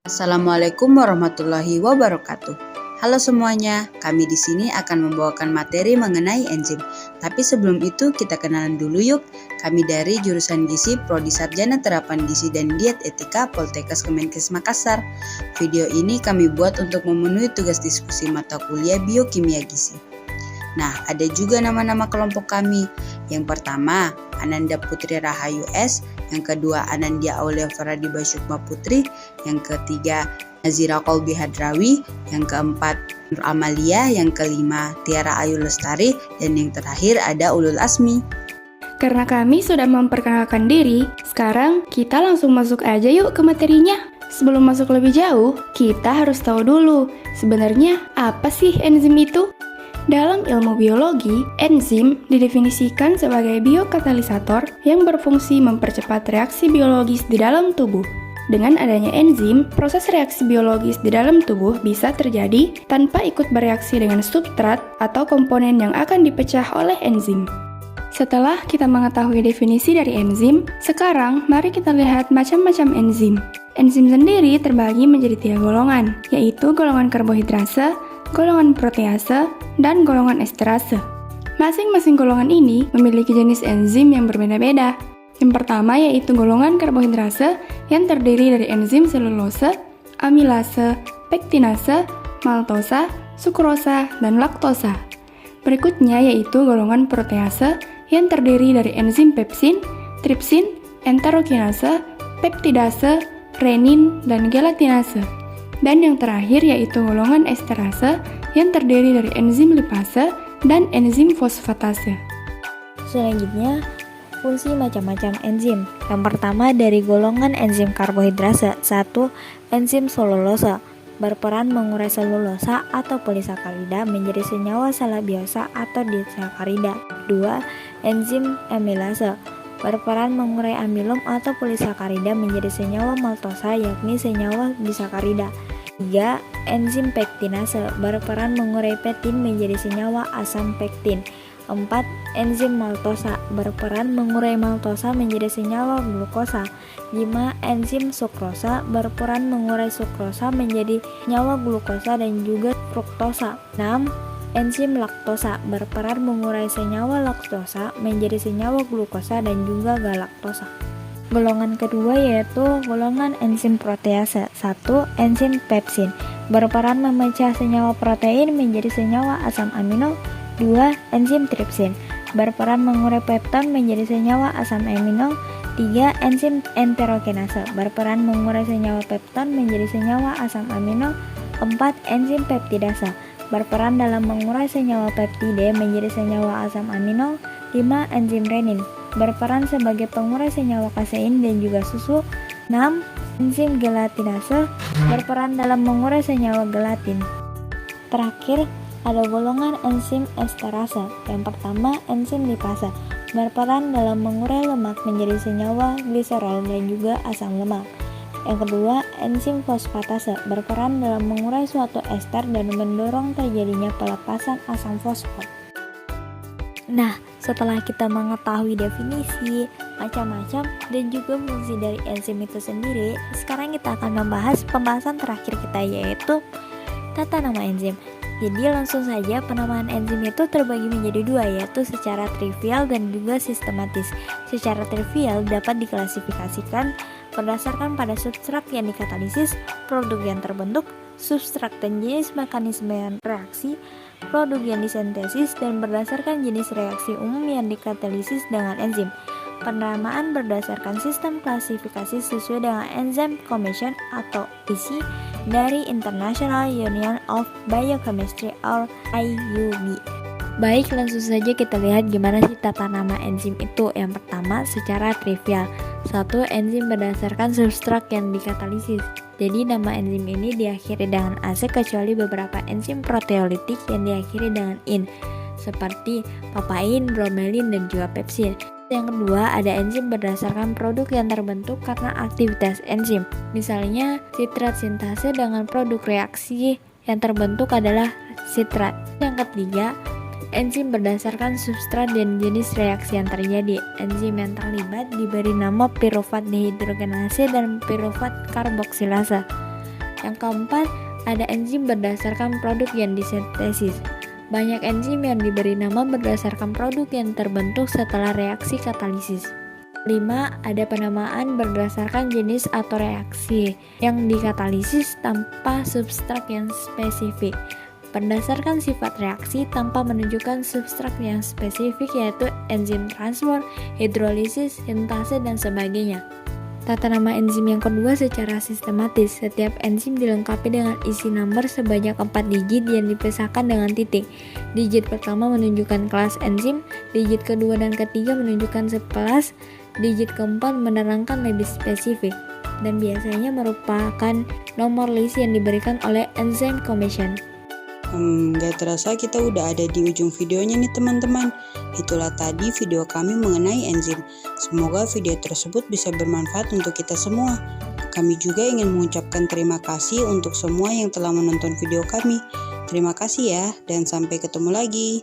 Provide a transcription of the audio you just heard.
Assalamualaikum warahmatullahi wabarakatuh. Halo semuanya, kami di sini akan membawakan materi mengenai enzim. Tapi sebelum itu kita kenalan dulu yuk. Kami dari jurusan Gizi Prodi Sarjana Terapan Gizi dan Diet Etika Poltekkes Kemenkes Makassar. Video ini kami buat untuk memenuhi tugas diskusi mata kuliah Biokimia Gizi. Nah, ada juga nama-nama kelompok kami. Yang pertama, Ananda Putri Rahayu S. Yang kedua, Anandia Aulia Faradiba Syukma Putri. Yang ketiga, Nazira Kolbi Hadrawi. Yang keempat, Nur Amalia. Yang kelima, Tiara Ayu Lestari. Dan yang terakhir ada Ulul Asmi. Karena kami sudah memperkenalkan diri, sekarang kita langsung masuk aja yuk ke materinya. Sebelum masuk lebih jauh, kita harus tahu dulu, sebenarnya apa sih enzim itu? Dalam ilmu biologi, enzim didefinisikan sebagai biokatalisator yang berfungsi mempercepat reaksi biologis di dalam tubuh. Dengan adanya enzim, proses reaksi biologis di dalam tubuh bisa terjadi tanpa ikut bereaksi dengan substrat atau komponen yang akan dipecah oleh enzim. Setelah kita mengetahui definisi dari enzim, sekarang mari kita lihat macam-macam enzim. Enzim sendiri terbagi menjadi 3 golongan, yaitu golongan karbohidrase, golongan protease, dan golongan esterase. Masing-masing golongan ini memiliki jenis enzim yang berbeda-beda. Yang pertama yaitu golongan karbohidrase yang terdiri dari enzim selulose, amilase, pektinase, maltosa, sukrosa, dan laktosa. Berikutnya yaitu golongan protease yang terdiri dari enzim pepsin, tripsin, enterokinase, peptidase, renin, dan gelatinase. Dan yang terakhir yaitu golongan esterase yang terdiri dari enzim lipase dan enzim fosfatase. Selanjutnya, fungsi macam-macam enzim. Yang pertama dari golongan enzim karbohidrase. 1. Enzim selulose berperan mengurai selulosa atau polisakarida menjadi senyawa salabiosa atau disakarida. 2. Enzim amilase berperan mengurai amilum atau polisakarida menjadi senyawa maltosa yakni senyawa disakarida. 3. Enzim pektinase berperan mengurai pektin menjadi senyawa asam pektin. 4. Enzim maltosa berperan mengurai maltosa menjadi senyawa glukosa. 5. Enzim sukrosa berperan mengurai sukrosa menjadi senyawa glukosa dan juga fruktosa. 6. Enzim laktosa berperan mengurai senyawa laktosa menjadi senyawa glukosa dan juga galaktosa. Golongan kedua yaitu golongan enzim protease. 1. Enzim pepsin berperan memecah senyawa protein menjadi senyawa asam amino. 2. Enzim tripsin berperan mengurai pepton menjadi senyawa asam amino. 3. Enzim enterokinase berperan mengurai senyawa pepton menjadi senyawa asam amino. 4. Enzim peptidase berperan dalam mengurai senyawa peptide menjadi senyawa asam amino. 5. Enzim renin berperan sebagai pengurai senyawa kasein dan juga susu. 6. Enzim gelatinase berperan dalam mengurai senyawa gelatin. Terakhir, ada golongan enzim esterase. Yang pertama, enzim lipase berperan dalam mengurai lemak menjadi senyawa gliserol dan juga asam lemak. Yang kedua, enzim fosfatase berperan dalam mengurai suatu ester dan mendorong terjadinya pelepasan asam fosfat. Nah, setelah kita mengetahui definisi, macam-macam, dan juga fungsi dari enzim itu sendiri, sekarang kita akan membahas pembahasan terakhir kita yaitu tata nama enzim. Jadi langsung saja penamaan enzim itu terbagi menjadi 2 yaitu secara trivial dan juga sistematis. Secara trivial dapat diklasifikasikan berdasarkan pada substrat yang dikatalisis, produk yang terbentuk, substrat dan jenis mekanisme reaksi, produk yang disintesis, dan berdasarkan jenis reaksi umum yang dikatalisis dengan enzim. Penamaan berdasarkan sistem klasifikasi sesuai dengan Enzyme Commission atau IC dari International Union of Biochemistry or IUB. Baik, langsung saja kita lihat gimana sih tata nama enzim itu. Yang pertama, secara trivial. 1. Enzim berdasarkan substrat yang dikatalisis. Jadi nama enzim ini diakhiri dengan ase kecuali beberapa enzim proteolitik yang diakhiri dengan in, seperti papain, bromelin, dan juga pepsin. Yang kedua, ada enzim berdasarkan produk yang terbentuk karena aktivitas enzim. Misalnya, sitrat sintase dengan produk reaksi yang terbentuk adalah sitrat. Yang ketiga, enzim berdasarkan substrat dan jenis reaksi yang terjadi. Enzim yang terlibat diberi nama pirufat dehidrogenase dan pirufat karboksilase. Yang keempat, ada enzim berdasarkan produk yang disintesis. Banyak enzim yang diberi nama berdasarkan produk yang terbentuk setelah reaksi katalisis. 5. Ada penamaan berdasarkan jenis atau reaksi yang dikatalisis tanpa substrat yang spesifik. Berdasarkan sifat reaksi tanpa menunjukkan substrat yang spesifik, yaitu enzim transport, hidrolisis, sintase, dan sebagainya. Tata nama enzim yang kedua secara sistematis. Setiap enzim dilengkapi dengan isi number sebanyak 4 digit yang dipisahkan dengan titik. Digit pertama menunjukkan kelas enzim, digit kedua dan ketiga menunjukkan subkelas, digit keempat menerangkan lebih spesifik, dan biasanya merupakan nomor list yang diberikan oleh Enzyme Commission. Gak terasa kita udah ada di ujung videonya nih teman-teman. Itulah tadi video kami mengenai enzim. Semoga video tersebut bisa bermanfaat untuk kita semua. Kami juga ingin mengucapkan terima kasih untuk semua yang telah menonton video kami. Terima kasih ya, dan sampai ketemu lagi.